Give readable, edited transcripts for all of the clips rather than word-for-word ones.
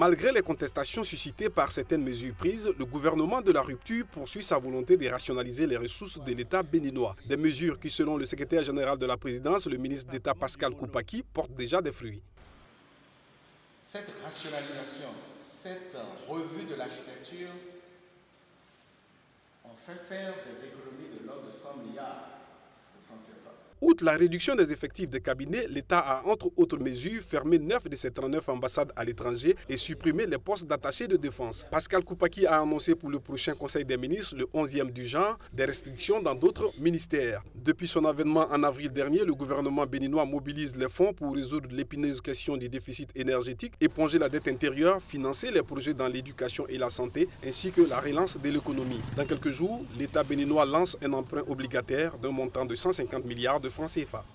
Malgré les contestations suscitées par certaines mesures prises, le gouvernement de la rupture poursuit sa volonté de rationaliser les ressources de l'État béninois. Des mesures qui, selon le secrétaire général de la présidence, le ministre d'État Pascal Koupaki, portent déjà des fruits. Cette rationalisation, cette revue de l'architecture ont fait faire des économies de l'ordre de 100 milliards de francs CFA. Outre la réduction des effectifs de cabinet, l'État a, entre autres mesures, fermé 9 de ses 39 ambassades à l'étranger et supprimé les postes d'attachés de défense. Pascal Koupaki a annoncé pour le prochain Conseil des ministres, le 11e du genre, des restrictions dans d'autres ministères. Depuis son avènement en avril dernier, le gouvernement béninois mobilise les fonds pour résoudre l'épineuse question du déficit énergétique, éponger la dette intérieure, financer les projets dans l'éducation et la santé, ainsi que la relance de l'économie. Dans quelques jours, l'État béninois lance un emprunt obligataire d'un montant de 150 milliards de francs CFA.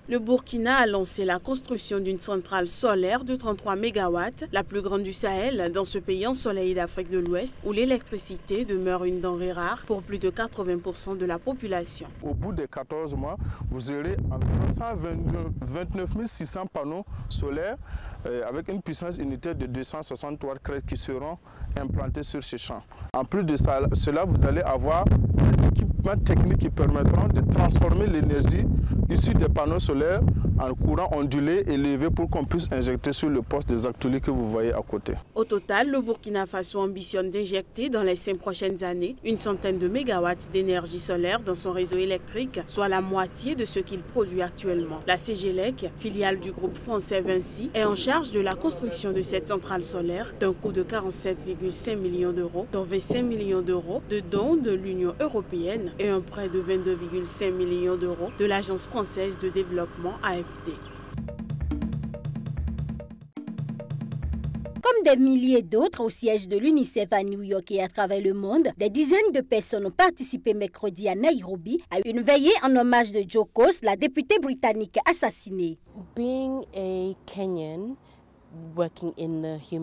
Le Burkina a lancé la construction d'une centrale solaire de 33 MW, la plus grande du Sahel, dans ce pays ensoleillé d'Afrique de l'Ouest, où l'électricité demeure une denrée rare pour plus de 80% de la population. Au bout de 14 mois, vous aurez environ 129 600 panneaux solaires avec une puissance unitaire de 263 crêtes qui seront implantés sur ces champs. En plus de cela, vous allez avoir des équipements techniques qui permettront de transformer l'énergie issue des panneaux solaires en courant ondulé élevé pour qu'on puisse injecter sur le poste des actuels que vous voyez à côté. Au total, le Burkina Faso ambitionne d'injecter dans les 5 prochaines années une centaine de mégawatts d'énergie solaire dans son réseau électrique, soit la moitié de ce qu'il produit actuellement. La CGLEC, filiale du groupe français Vinci, est en charge de la construction de cette centrale solaire d'un coût de 47,5 millions d'euros, dont 25 millions d'euros de dons de l'Union européenne et un prêt de 22,5 millions d'euros de l'Agence française de développement AFD. Comme des milliers d'autres au siège de l'UNICEF à New York et à travers le monde, des dizaines de personnes ont participé mercredi à Nairobi à une veillée en hommage de Jo Cox, la députée britannique assassinée. Being a Kenyan,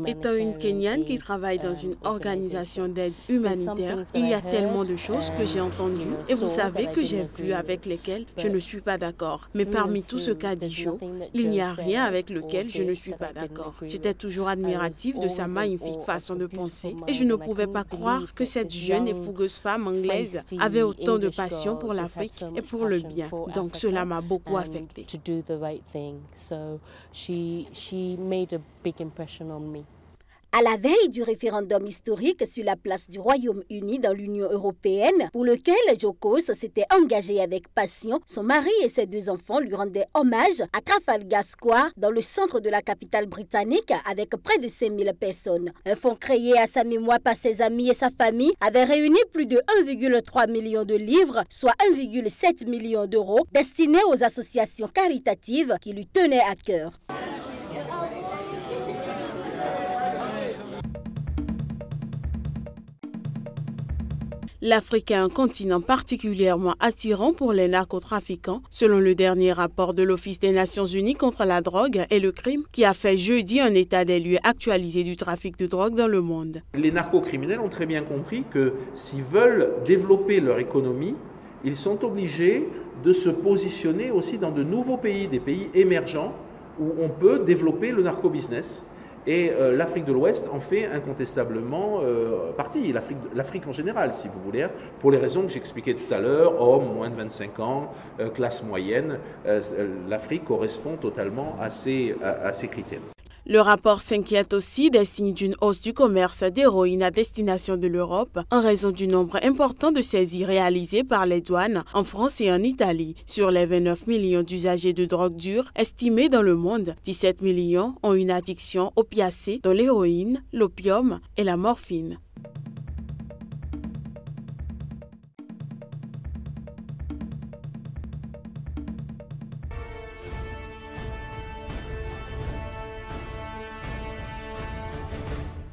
Étant une Kenyane qui travaille dans une organisation d'aide humanitaire, il y a tellement de choses que j'ai entendues et vous savez que j'ai vu avec lesquelles je ne suis pas d'accord. Mais parmi tout ce qu'a dit Jo, il n'y a rien avec lequel je ne suis pas d'accord. J'étais toujours admirative de sa magnifique façon de penser et je ne pouvais pas croire que cette jeune et fougueuse femme anglaise avait autant de passion pour l'Afrique et pour le bien. Donc cela m'a beaucoup affectée. Big impression on me. À la veille du référendum historique sur la place du Royaume-Uni dans l'Union européenne, pour lequel Jo Cox s'était engagé avec passion, son mari et ses 2 enfants lui rendaient hommage à Trafalgar Square, dans le centre de la capitale britannique, avec près de 5000 personnes. Un fonds créé à sa mémoire par ses amis et sa famille avait réuni plus de 1,3 million de livres, soit 1,7 million d'euros, destinés aux associations caritatives qui lui tenaient à cœur. L'Afrique est un continent particulièrement attirant pour les narcotrafiquants, selon le dernier rapport de l'Office des Nations Unies contre la drogue et le crime, qui a fait jeudi un état des lieux actualisé du trafic de drogue dans le monde. Les narcocriminels ont très bien compris que s'ils veulent développer leur économie, ils sont obligés de se positionner aussi dans de nouveaux pays, des pays émergents, où on peut développer le narco-business. Et l'Afrique de l'Ouest en fait incontestablement partie, l'Afrique en général, si vous voulez, pour les raisons que j'expliquais tout à l'heure, hommes, moins de 25 ans, classe moyenne, l'Afrique correspond totalement à ces critères. Le rapport s'inquiète aussi des signes d'une hausse du commerce d'héroïne à destination de l'Europe en raison du nombre important de saisies réalisées par les douanes en France et en Italie. Sur les 29 millions d'usagers de drogue dure estimés dans le monde, 17 millions ont une addiction opiacée dont l'héroïne, l'opium et la morphine.